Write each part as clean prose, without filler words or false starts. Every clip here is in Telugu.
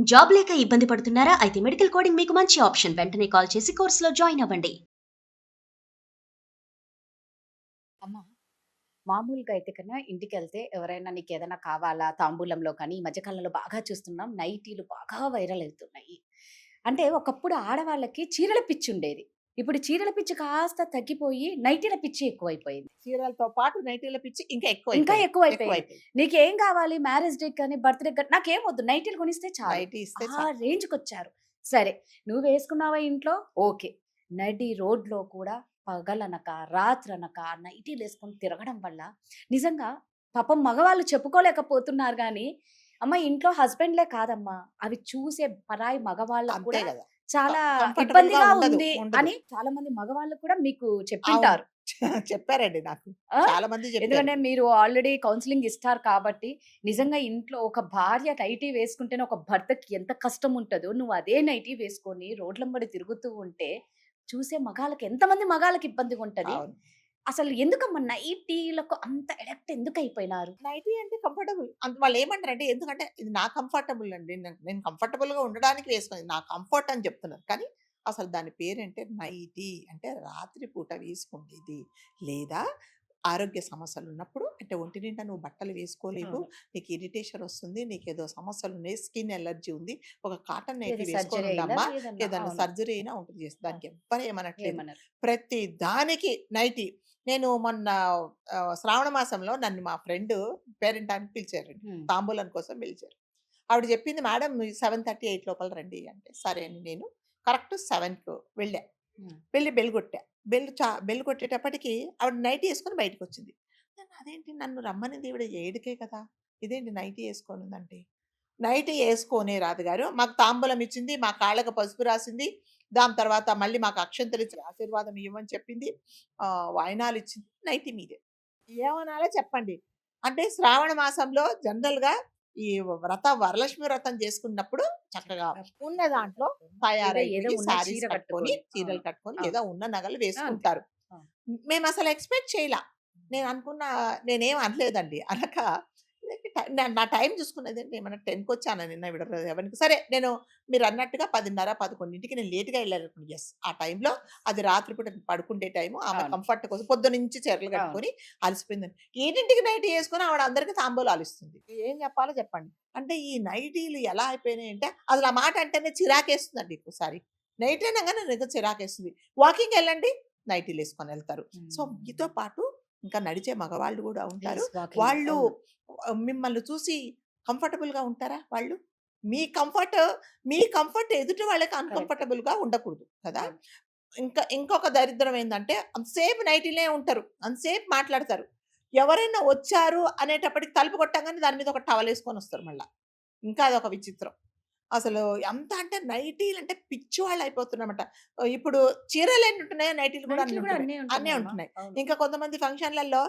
జాబ్ లేక ఇబ్బంది పడుతున్నారా? అయితే మెడికల్ కోడింగ్ మీకు మంచి ఆప్షన్. వెంటనే కాల్ చేసి కోర్సులో జాయిన్ అవ్వండి. అమ్మ, మామూలుగా అయితే కన్నా ఇంటికెళ్తే ఎవరైనా నీకేదైనా కావాలా తాంబూలంలో కానీ, ఈ మధ్య కాలంలో బాగా చూస్తున్నాం నైటీలు బాగా వైరల్ అవుతున్నాయి. అంటే ఒకప్పుడు ఆడవాళ్ళకి చీరల పిచ్చి ఉండేది. ఇప్పుడు చీరల పిచ్చి కాస్త తగ్గిపోయి నైటీల పిచ్చి ఎక్కువైపోయింది. చీరలతో పాటు నైటీల పిచ్చి ఇంకా ఇంకా ఎక్కువైపోయింది. ఎక్కువైపోయింది. ఎక్కువైపోయింది. నీకేం కావాలి మ్యారేజ్ డేకి కానీ, బర్త్‌డేకి గాని నాకేం వద్దు నైటీలు కొనిస్తే చాలు. నైటీ ఇస్తే ఆ చాలు. రేంజ్‌కొచ్చారు. సరే, నువ్వేసుకున్నావా ఇంట్లో ఓకే. నడి రోడ్‌లో కూడా పగలనక, రాత్రనక నైటీలేసుకొని తిరగడం వల్ల నిజంగా పాపం మగవాళ్ళు చెప్పుకోలేకపోతున్నారు గానీ, అమ్మ ఇంట్లో హస్బెండ్‌లే కాదమ్మా, అవి చూసే పరాయి మగవాళ్ళకి అంతే కూడా గదా! చాలా కంఫర్టబుల్‌గా ఇబ్బందిగా ఉండదు. ఉంది ఉండదు. అని చాలా మంది మగవాళ్ళు కూడా మీకు అవును. చెప్పింటారు. చెప్పారండి నాకు. ఆ! చాలా మంది చెప్పారు. ఎందుకంటే మీరు ఆల్రెడీ కౌన్సెలింగ్ ఇస్తారు కాబట్టి, నిజంగా ఇంట్లో ఒక భార్య నైటీ వేసుకుంటేనే ఒక భర్తకి ఎంత కష్టం ఉంటదో, నువ్వు అదే నైటీ వేసుకొని రోడ్లెంబడి తిరుగుతూ ఉంటే, చూసే మగాళ్ళకి ఎంతమంది మగాళ్ళకి ఇబ్బందిగుంటది. అవును. అసలు ఎందుకమ్మా నైటీలకు అంత అడిక్ట్ ఎందుకయిపోయినారు? నైటీ అంటే కంఫర్టబుల్. వాళ్ళేమంటారంటే ఎందుకంటే ఇది నా కంఫర్టబుల్ అండి. నేను కంఫర్టబుల్‌గా ఉండడానికి వేసుకునేది. నా కంఫర్ట్ అని చెప్తున్నారు. కానీ అసలు దాని పేరేంటే నైటీ. అంటే రాత్రి పూట వేసుకునేది. లేదా ఆరోగ్య సమస్యలున్నప్పుడు అంటే ఒంటి నిండా నువ్వు బట్టలు వేసుకోలేవు. అవును. నీకు ఇరిటేషన్ వస్తుంది. నీకేదో సమస్యలున్నాయి. స్కిన్ అలర్జీ ఉంది. ఒక కాటన్ లేదా నైటీ సర్జరీ అయిందా? వేసుకోనుండమ్మా. ఏదన్నా ఏదన్నా అవును. సర్జరీ అయినా ఉంటుంది చేసి. ఆ! దానికి ఎవ్వరు ఏమనట్లేదు. ఏమనరు. ప్రతి దానికి నైటీ. నేను మొన్న శ్రావణ మాసంలో నన్ను మా ఫ్రెండు పేరంటానికి పిలిచారండి. హ్మ్. తాంబూలం కోసం పిలిచారు. ఆవిడ చెప్పింది మేడం 7:30, 8 లోపల రండి అంటే, సరే అని నేను కరెక్ట్ 7కు వెళ్ళా. హ్మ్. వెళ్ళి బెల్ కొట్టా. బెల్ కొట్టేటప్పటికి ఆవిడ నైటీ యేసుకొని బయటకొచ్చింది. అదేంటి నన్ను రమ్మనింది ఈవిడ 7కే కదా! ఇదేంటి నైటీ యేసుకోనుందంటే, నైటీ యేసుకోనే రాదు గారు. మాకు తాంబూలం ఇచ్చింది. మా కాళ్ళకి పసుపు రాసింది. దాని తర్వాత మళ్ళీ మాకు అక్షంతలిచ్చి ఆశీర్వాదం ఇయ్యమని చెప్పింది. వాయినాలిచ్చింది. నైటీ మీదే. ఏమనాలో చెప్పండి. అంటే శ్రావణ మాసంలో జనరల్‌గా ఈ వరలక్ష్మి వ్రతం చేసుకున్నప్పుడు చక్కగా ఉన్న దాంట్లో ఏదో ఏదో తయారైపోయి ఉన్న చీర శారీస్ కట్టుకొని, కట్టుకొని. చీరలు అవును. కట్టుకొని అవును. లేదా ఉన్న నగలు అంతే. వేసుకుంటారు. అవును. మేమసలు ఎక్స్‌పెక్ట్ చేయలా. నేననుకున్న నేనేం అనలేదండి. అనక నా టైం చూసుకున్నదేంటి ఏమన్నా 10:00కొచ్చానా నిన్న ఈవిడ 11కి సరే నేను మీరన్నట్టుగా 10:30, 11కి నేను లేట్‌గా ఎళ్ళాననుకోండి. యెస్. ఆ టైంలో అది రాత్రిపూట పడుకుండే టైము. ఆమె అవును. కంఫర్ట్ కోసం పొద్దున్నుంచి చీరలు అవును. కట్టుకొని అలసిపోయిందని. 7కి నైటీ యేసుకొని ఆవిడ అందరికి తాంబూలాలిస్తుంది. ఏం చెప్పాలో చెప్పండి. అంటే ఈ నైటీలు ఎలా అయిపోయినాయంటే అసలు ఆ మాట అంటేనే చిరాకేస్తుందండి ఒక్కోసారి. నైటీ అనంగానే నిజంగా చిరాకేస్తుంది. వాకింగ్‌కెళ్ళండి నైటీలేసుకొనెళ్తారు. సో, హ్మ్. మీతో పాటు ఇంకా నడిచే మగవాళ్ళు గూడా ఉంటారు. యెస్. వాకింగ్. వాళ్ళు అవును. మిమ్మల్ని చూసి కంఫర్టబుల్‌గా ఉంటారా వాళ్ళు? మీ కంఫర్ట్ మీ కంఫర్ట్ ఎదుటి వాళ్ళకి కరెక్ట్. అన్‌కంఫర్టబుల్‌గా ఉండకూడదు కదా! అవును. ఇంకొక దరిద్రం ఏందంటే అంతసేపు నైటీలే ఉంటారు. అంతసేపు మాట్లాడతారు. ఎవరైనా వచ్చారు అనేటప్పటికి తలుపు కొట్టంగానే దాని మీద ఒక టవలేసుకొనొస్తారు మళ్ళా. ఇంకా అదొక విచిత్రం. అసలు ఎంత అంటే నైటీలంటే పిచ్చివాళ్ళయిపోతున్నారన్నమాట. ఇప్పుడు చీరలెన్నుంటున్నాయో నైటీలు కూడా నైట్లు గూడా అన్నుంటున్నాయి. అన్నే అన్నే ఉంటున్నాయమ్మా. ఉంటున్నాయి. అవును. ఇంకా కొంతమంది ఫంక్షన్‌లలో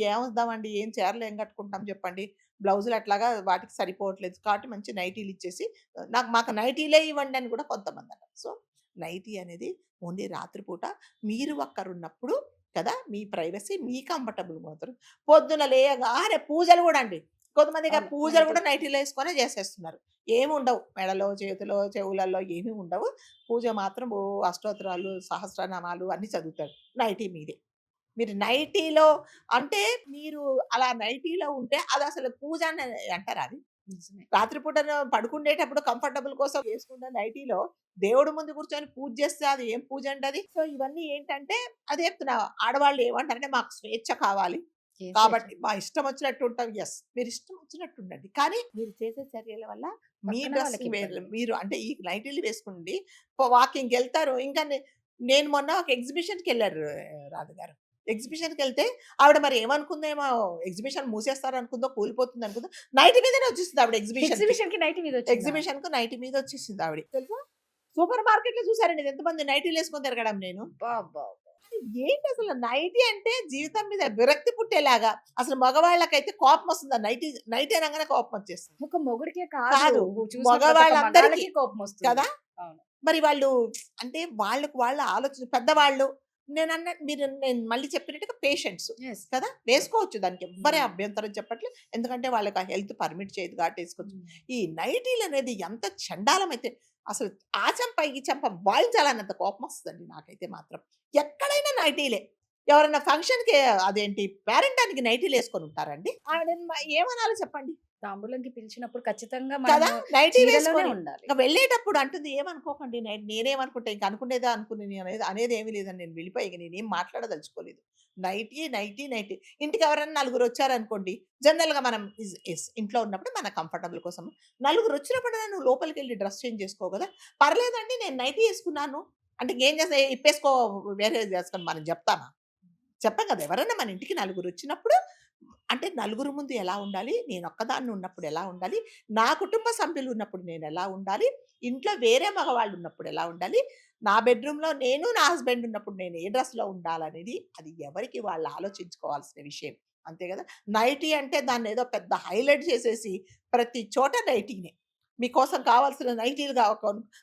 ఏమొద్దామండి? ఏం చీరలు ఏం కట్టుకుంటాం చెప్పండి? బ్లౌజులు అట్లాగా వాటికి సరిపోవట్లేదు. కాబట్టి మంచి నైటీలిచ్చేసి మాకు నైటీలే ఇవ్వండి అని కూడా కొంతమందన్నారు. సో, నైటీ అనేది ఓన్లీ రాత్రి పూట మీరు ఒక్కరున్నప్పుడు కదా! మీ ప్రైవసీ మీ కంఫర్టబుల్ మాత్రం. పొద్దున లేయగానే పూజలు గూడా అండి. కొంతమందిగా అవును. పూజలు నైటీ. గూడా నైటీలేసుకొనే జేసేస్తున్నారు. ఏముండవు. మెడలో, చేతిలో, చెవులలో ఏమీ ఉండవు. పూజ మాత్రం అష్టోత్తరాలు, సహస్రనామాలు అన్నీ చదువుతారు. నైటీ మీదే. మీరు నైటీలో అంటే మీరు అలా నైటీలో ఉంటే అదసలు పూజ అని అంటారా అది? నిజమే. రాత్రి పూట పడుకునేటప్పుడు కంఫర్టబుల్ కోసం వేసుకున్న నైటీలో దేవుడి ముందు కూర్చొని పూజ చేస్తే అది ఏం పూజ అండి అది? సో, ఇవన్నీ ఏంటంటే అదే చెప్తున్నా ఆడవాళ్ళు ఏమంటారంటే మాకు స్వేచ్ఛ కావాలి. ఏం స్వేచ్ఛ. కాబట్టి మా ఇష్టం వచ్చినట్టు ఉంటాం. యెస్. మీరు ఇష్టం వచ్చినట్టు ఉండండి. కానీ మీరు చేసే చర్యల వల్ల మీ పక్కన వాళ్ళకి డ్రెస్సింగ్ వేర్ ఇబ్బంది. మీరు అంటే ఈ నైటీలు వేసుకోండి. వాకింగ్‌కెళ్తారు. ఇంకా నేను మొన్న ఒక ఎగ్జిబిషన్‌కెళ్లారు రాధగారు. ఎగ్జిబిషన్‌కెళ్తే ఆవిడ మరి ఏమనుకుందేమో ఎగ్జిబిషన్ మూసేస్తారనుకుందో, కూలిపోతుందనుకుందో నైటీ మీదనే వచ్చేసింది ఆవిడ ఎగ్జిబిషన్‌కి. ఎగ్జిబిషన్‌కి నైటీ మీదొచ్చిందా? ఎగ్జిబిషన్‌కు నైటీ మీద వచ్చేసింది ఆవిడ. తెలుసా? సూపర్ మార్కెట్‌లో చూసారండి ఎంతమంది నైటీలేసుకొని తిరగడం నేను. అబ్బబ్బా! ఏంటసలు నైటీ అంటే జీవితం మీద విరక్తి పుట్టేలాగా అసలు మగవాళ్ళకైతే కోపమొస్తుంది. ఆ నైటీ నైటీ అనంగానే కోపమొచ్చేస్తుంది. ఒక మొగుడికే కాదు. కాదు. చూసిన ప్రతి ఒక్క మగవాళ్ళందరికీ మగాళ్ళకి కోపమొస్తుంది. కదా! అవును. మరి వాళ్ళు అంటే వాళ్ళకి వాళ్ళ ఆలోచన పెద్దవాళ్ళు నేను మళ్ళీ చెప్పినట్టుగా పేషెంట్స్ యెస్. కదా! వేసుకోవచ్చు. దానికి ఎవ్వరి హ్మ్. అభ్యంతరం చెప్పట్లేదు. ఎందుకంటే వాళ్ళకి ఆ హెల్త్ పర్మిట్ చేయదు కాబట్టి ఏసుకోవచ్చు. హ్మ్. ఈ నైటీలనేది ఎంత చండాలమైతే అసలు ఆ చెంప, ఈ చెంప వాయించాలన్నంత కోపమొస్తదండి నాకైతే మాత్రం. ఎక్కడైనా నైటీలే. ఎవరైనా ఫంక్షన్‌కి అదేంటి పేరంటానికి నైటీలేసుకొని ఉంటారండి? ఆవిడని ఏమనాలో చెప్పండి? తాంబూలంకి పిలిచినప్పుడు ఖచ్చితంగా కదా! మనము నైటీ చీరలోనే వేసుకొని. ఉండాలి. ఇంక వెళ్ళేటప్పుడు అంటుంది ఏమనుకోకండి. నేనేమనుకుంటా ఇంక అనుకునేదా అనుకుని అనేదేమీ లేదండి. నేను వెళ్ళిపోయా. ఇక నేనేం మాట్లాడదలుచుకోలేదు. Nightie, nightie, nightie. ఇంటికి ఎవరైనా నలుగురొచ్చారనుకోండి, జనరల్‌గా మనం ఇంట్లో ఉన్నప్పుడు మన కంఫర్టబుల్ కోసం నలుగురొచ్చినప్పుడైనా నువ్వు లోపలికెళ్ళి డ్రెస్ చేంజ్ చేసుకోవు గదా! పర్లేదండి నేను నైటీ యేసుకున్నాను. అంటే ఇంకేం చేస్తా ఇప్పేసుకో వేరేది వేసుకొని మనం జెప్తామా? చెప్పాం కదా! ఎవరైనా మన ఇంటికి నలుగురొచ్చినప్పుడు అంటే నలుగురు ముందు ఎలా ఉండాలి? నేనొక్కదాన్ని ఉన్నప్పుడు ఎలా ఉండాలి? నా కుటుంబ సభ్యులు ఉన్నప్పుడు నేనెలా ఉండాలి? ఇంట్లో వేరే మగవాళ్ళు ఉన్నప్పుడు ఎలా ఉండాలి? నా బెడ్‌రూమ్‌లో నేను, నా హస్బెండ్ ఉన్నప్పుడు నేను ఏ డ్రెస్‌లో ఉండాలనేది అది ఎవరికి వాళ్ళు ఆలోచించుకోవాల్సిన విషయం. అంతే గదా! నైటీ అంటే దాన్నేదో పెద్ద హైలైట్ చేసేసి ప్రతి చోట నైటీనే. మీకోసం కావాల్సిన నైటీలు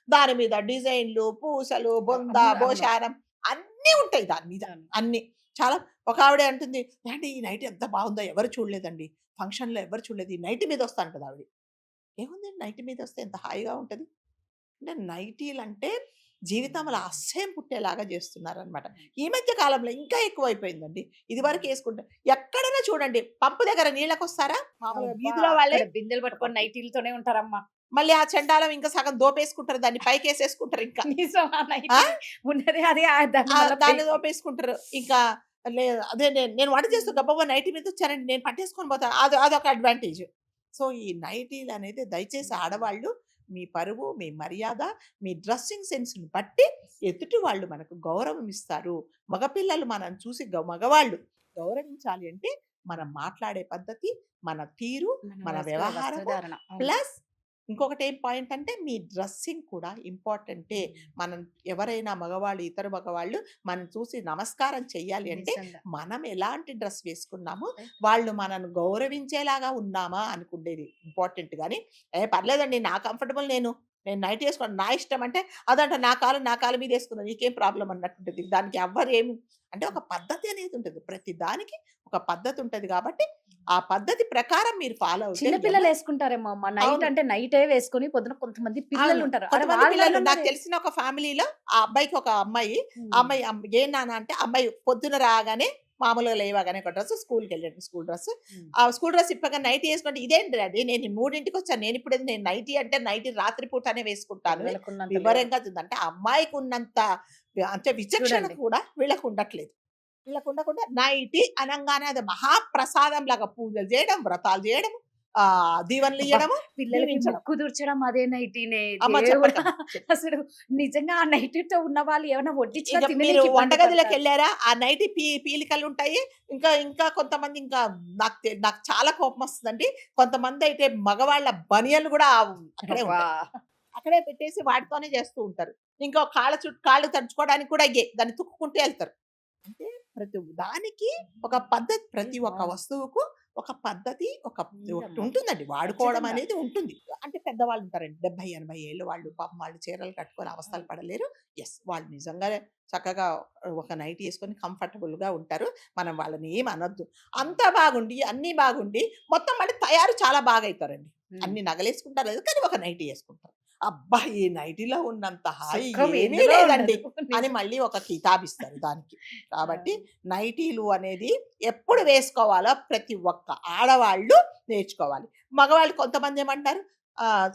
దాని మీద డిజైన్‌లు, పూసలు, బొంద, అవును. బోషారం అన్నీ ఉంటాయి దాని మీద. అవును. అన్నీ. చాలా ఒకావిడ అంటుంది, "ఏవండీ ఈ నైటీ ఎంత బాగుందో ఎవరు చూడలేదండి. ఫంక్షన్‌లో ఎవ్వరు చూడలేదు. ఈ నైటీ మీద అంటది ఆవిడ." ఏముందండి నైటీ మీదొస్తే ఎంత హాయిగా ఉంటది. అంటే నైటీలంటే జీవితంలో అసహ్యం పుట్టేలాగా జేస్తున్నారనమాట. ఈ మధ్య కాలంలో ఇంకా ఎక్కువైపోయిందండి. ఇదివరకు యేసుకుంటే ఎక్కడైనా చూడండి పంపు దగ్గర నీళ్ళకొస్తారా? మామూలుగా అబ్బా! వీధిలో వాళ్ళే అక్కడ బిందెలు పట్టుకొని నైటీలతోనే ఉంటారమ్మా. మళ్ళీ ఆ చెండాలం ఇంకా సగం దోపేసుకుంటారు. దాన్ని పైకేసేసుకుంటారింకా. నిజం. ఆ ఆ! నైటీ ఉన్నదే అదే దాన్ని ఆ! మళ్ళా దాన్ని పైకి దోపేసుకుంటారు. ఇంకా అదే నేను వంట చేస్తూ గబగబా నైటీ మీదొచ్చానండి నేను పట్టేసుకొని పోతా. అదొక అడ్వాంటేజ్. సో, ఈ నైటీలనేది దయచేసి ఆడవాళ్ళు మీ పరువు, మీ మర్యాద, మీ డ్రెస్సింగ్ సెన్స్‌ని బట్టి ఎదుటి వాళ్ళు మనకు గౌరవం ఇస్తారు. మగపిల్లలు మనల్ని చూసి మగవాళ్ళు గౌరవించాలి అంటే మనం మాట్లాడే పద్ధతి, మన తీరు, మన మన వ్యవహారము వస్త్రధారణ. అవును. ప్లస్ ఇంకొకటేం పాయింట్ అంటే మీ డ్రెస్సింగ్ కూడా ఇంపార్టెంటే. మనం ఎవరైనా మగవాళ్ళు, ఇతర మగవాళ్ళు మనం చూసి నమస్కారం చెయ్యాలి అంటే, నిజంగా. మనం ఎలాంటి డ్రెస్ వేసుకున్నాము, అంటే వాళ్ళు మనను గౌరవించేలాగా ఉన్నామా అనుకుండేది ఇంపార్టెంట్ గానీ, పర్లేదండి నా కంఫర్టబుల్ నేను నైటీ ఏసుకోను. నా ఇష్టం అంటే, అదంట నా కాలు మీద ఏసుకున్నా నీకేం ప్రాబ్లమ్ అన్నట్టుంటది. దానికి ఎవ్వరు ఏమి అంటే ఒక పద్ధతి అనేది ఉంటది. ప్రతి దానికి ఒక పద్ధతి ఉంటది గాబట్టి, ఆ పద్ధతి ప్రకారం మీరు ఫాలో అవుతే చిన్న పిల్లలేసుకుంటారేమో అమ్మ. నైట్ అవును. అంటే నైటే వేసుకొని పొద్దున కొంతమంది అవును. పిల్లలుంటారు. అరె! కొంతమంది పిల్లలు నాకు వాళ్ళనన్నది తెలిసిన ఒక ఫ్యామిలీలో ఆ అబ్బాయికి ఒక అమ్మాయి, ఆ హ్మ్. అమ్మాయి "ఏం నాన్న" అంటే అమ్మాయి పొద్దున రాగానే మామూలుగా లేవగానే ఒక డ్రెస్ స్కూల్‌కెళ్ళాడు స్కూల్ డ్రెస్. హ్మ్. ఆ స్కూల్ డ్రెస్ ఇప్పగానే నైటీ ఏసుకుంటే "ఇదేంటి డాడీ నేను 3:00కొచ్చాను. నేను నైటీ అంటే నైటీ రాత్రి పూటనే వేసుకుంటాను." పిల్లలకున్నంత వివరంగా అంటే ఆ అమ్మాయికున్నంత అంటే విచక్షణ చూడండి. కూడా వీళ్ళకి ఉండట్లేదు. వీళ్ళకి ఉండకుండా నైటీ అనంగానే అది మహాప్రసాదంలాగా పూజలు చేయడం, వ్రతాలు చేయడం, అబ్బా! దీవెనలియ్యడము, పిల్లలకి దీవించడం. ముక్కు తుడచడం అదే నైటీనే. అమ్మ దేవుడా! చెప్పకమ్మ. అసలు నిజంగా ఆ నైటీతో ఉన్నవాళ్ళు ఏమన్నా వడ్డించినా ఇక మీరు తిననీకి ఇబ్బంది పడతారు. వంటగదిలోకెళ్లారా? ఆ నైటీ పీలికలుంటాయి. ఇంకా కొంతమంది ఇంకా నాకు చాలా కోపమొస్తదండి. కొంతమందయితే మగవాళ్ళ బనియన్‌లు గూడా అక్కడే అబ్బా! ఉంటాయి. అక్కడే పెట్టేసి వాటితోనే చేస్తూ ఉంటారు. ఇంకో కాళ్ళు తడుచుకోవడానికి కూడా ఇయ్యే. దాన్ని తుక్కుకుంటూ ఎళ్తారు. అంటే ప్రతి దానికి ఒక పద్ధతి. ప్రతి ఒక్క అవును. వస్తువుకు ఒక పద్ధతి, ఉందమ్మా. ఒకటుంటుందండి. వాడుకోవడం ఖచ్చితంగా. అనేది ఉంటుంది. అంటే పెద్దవాళ్ళుంటారండి. 70, 80 ఏళ్ళు వాళ్ళు పాపం వాళ్ళు చీరలు కట్టుకొని అవస్థలు అవును. పడలేరు. యెస్. వాళ్ళు నిజంగానే చక్కగా ఒక నైటీ యేసుకొని కంఫర్టబుల్‌గా ఉంటారు. మనం వాళ్ళని ఏమి అనొద్దు. అంతా బాగుండి, అన్నీ బాగుండి మొత్తం మళ్ళీ తయారు చాలా బాగయితారండి. హ్మ్. అన్ని నగలేసుకుంటారు లేదు కానీ ఒక నైటీ యేసుకుంటారు. అబ్బా! ఈ నైటీలో ఉన్నంత హాయి సుఖం ఏమీ ఎందులో లేదండి ఉండదు. అని నిజం. మళ్ళీ ఒక కితాబిస్తారు దానికి. కాబట్టి అవును. నైటీలు అనేది ఎప్పుడు వేసుకోవాలో ప్రతి ఒక్క ఆడవాళ్ళు నేర్చుకోవాలి. మగవాళ్ళు కొంతమంది ఏమంటారు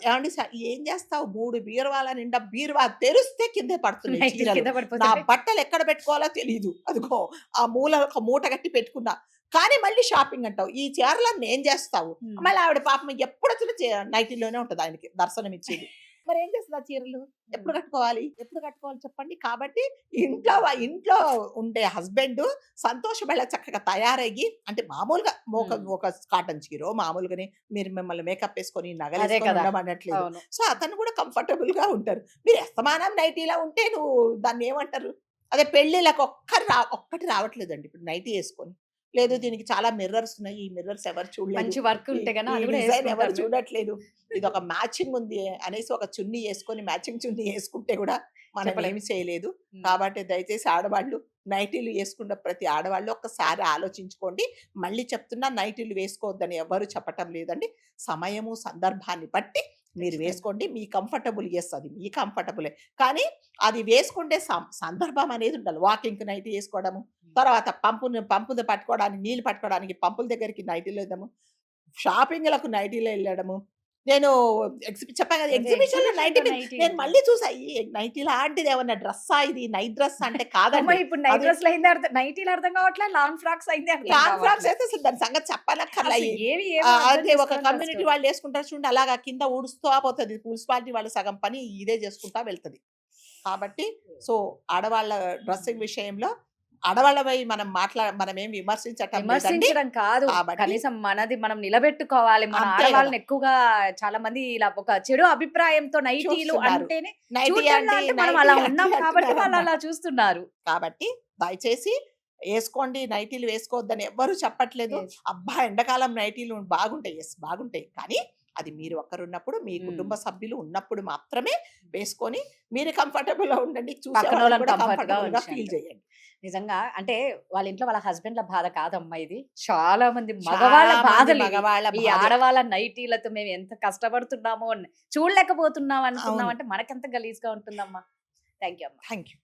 ఏవండీ ఏం చేస్తావు 3 బీరువాల నిండా బీరువా తెరిస్తే కిందే పడుతున్నాయి నైటీలు చీరలు. కింద నా పడిపోతున్నాయి. బట్టలు ఎక్కడ పెట్టుకోవాలో తెలీదు. అదిగో ఆ మూల ఒక మూట కట్టి పెట్టుకున్నా. కానీ మళ్ళీ షాపింగ్ అంటావు. ఈ చీరలన్నీ ఏం చేస్తావు? హ్మ్. మళ్ళీ ఆవిడ పాపం ఎప్పుడొచ్చినా నైటీలోనే ఉంటది ఆయనకి దర్శనమిచ్చేది. మరేం చేస్తది ఆ చీరలు? ఎప్పుడు కట్టుకోవాలి? ఎప్పుడు కట్టుకోవాలి చెప్పండి? కాబట్టి ఇంట్లో ఉండే హస్బెండు సంతోషమేళ చక్కగా తయారయ్యి అంటే మామూలుగా హ్మ్. ఒక కాటన్ చీరో మామూలుగానే మిమ్మల్ని మేకప్ ఏసుకొని, అదే నగలేసుకొని కదా! ఉండమనట్లేదు. అవును. సో, అతను కూడా కంఫర్టబుల్‌గా ఉంటారు. మీరు అస్తమానం నైటీలా ఉంటే దాన్నేమంటారు? అదే పెళ్ళిళ్ళకి ఒక్కటి రావట్లేదండి ఇప్పుడు నైటీ ఏసుకొని. లేదు హ్మ్. దీనికి చాలా మిర్రర్స్ ఉన్నాయి. ఈ మిర్రర్స్ ఎవరు చూడలేదు. మంచి వర్క్ ఈ ఉంటే గాని ఈ అది కూడా డిజైన్ ఎవరు యేసుకుంటారు మేము. చూడట్లేదు. ఇదొక మ్యాచింగ్ ఉంది అనేసి ఒక చున్నీ యేసుకొని మ్యాచింగ్ చున్నీ యేసుకుంటే గూడా మనం చెప్పలేం. ఏమి చేయలేదు. హ్మ్. కాబట్టి దయచేసి ఆడవాళ్ళు నైటీలు వేసుకున్న ప్రతి ఆడవాళ్ళు ఒక్కసారి ఆలోచించుకోండి. మళ్ళీ చెప్తున్నా, నైటీలు వేసుకోవద్దని ఎవరు చెప్పటం లేదండి. సమయము సందర్భాన్ని బట్టి మీరు ఖచ్చితంగా. వేసుకోండి. మీ కంఫర్టబుల్, అది మీ కంఫర్టబులే. కానీ అది వేసుకుంటే సందర్భం అనేది ఉండాలి. వాకింగ్‌కి నైటీ వేసుకోవడము, తర్వాత పంపుని పట్టుకోవడానికి, నీళ్ళు పట్టుకోవడానికి పంపుల దగ్గరికి నైటీలు వేయడము, షాపింగ్‌లకు నైటీలో ఎళ్ళడము. నేను చెప్పా కదా! అదే ఎగ్జిబిషన్‌లో నైటీ ఎగ్జిబిషన్‌లో మీద నైటీ నేను అంటే మళ్ళీ చూసా. ఈ నైటీ లాంటిది ఏమన్నా డ్రెస్సా ఇది? నైట్ డ్రెస్ అంటే అమ్మ కాదండి. ఇప్పుడు నైట్ అది డ్రెస్‌లు అయింది నైటీలు అర్థం కావట్లే. లాంగ్ ఫ్రాక్స్ అయింది అర్థం లాంగ్ ఫ్రాక్స్ కావట్లే. అయితే అసలు దాని సంగతి చెప్పనక్కర్లా. అసలు ఏమో అర్థం అంటే ఒక చేసుకోవడం కమ్యూనిటీ కష్టం. వాళ్ళు వేసుకుంటారు చూడండి, అలాగా కింద ఊడుస్తా పోతది. మున్సిపాలిటీ వాళ్ళు సగం పని ఇదే చేసుకుంటా వెళ్తది. కాబట్టి సో, ఆడవాళ్ళ డ్రెస్సింగ్ విషయంలో ఆడవాళ్ళపై మనమేం విమర్శించటం లేదండి. విమర్శించడం కాదు. కాబట్టి కనీసం మనది మనం నిలబెట్టుకోవాలి. మన అంతే కదా! ఆడవాళ్ళని ఎక్కువగా చాలా మంది ఇలా ఒక చెడు అభిప్రాయంతో నైటీలు చూస్తున్నారు. అంటేనే నైటీ చూడడంలో అంటే అంటే మనం నైటీ అలా అంటే ఉన్నాం కాబట్టి వాళ్ళు అంటున్నారన్నమాట. అలా చూస్తున్నారు. కాబట్టి దయచేసి ఏసుకోండి. నైటీలు వేసుకోవద్దని ఎవ్వరు చెప్పట్లేదు. యెస్. అబ్బా! ఎండాకాలం నైటీలు బాగుంటాయి. యెస్, బాగుంటాయి. కానీ అది మీరు ఒక్కరున్నప్పుడు, మీ హ్మ్. కుటుంబ సభ్యులు ఉన్నప్పుడు మాత్రమే వేసుకొని మీరు కంఫర్టబుల్‌గా ఉండండి. చూసే వాళ్ళకి పక్కనోళ్ళని కూడా కంఫర్ట్‌గా కంఫర్టబుల్‌గా ఫీల్ ఉంచండి. చేయండి. నిజంగా అంటే వాళ్ళ ఇంట్లో వాళ్ళ హస్బెండ్‌ల బాధ కాదమ్మా ఇది. చాలా మంది చాలా మగవాళ్ళ మంది బాధలివి. మగవాళ్ళ ఈ బాధే. ఆడవాళ్ళ నైటీలతో మేము ఎంత కష్టపడుతున్నామో చూడలేకపోతున్నాం అనుకున్నాం అవును. అంటే మనకెంత గలీజ్‌గా ఉంటుందమ్మా. థాంక్ యూ అమ్మా. Thank you.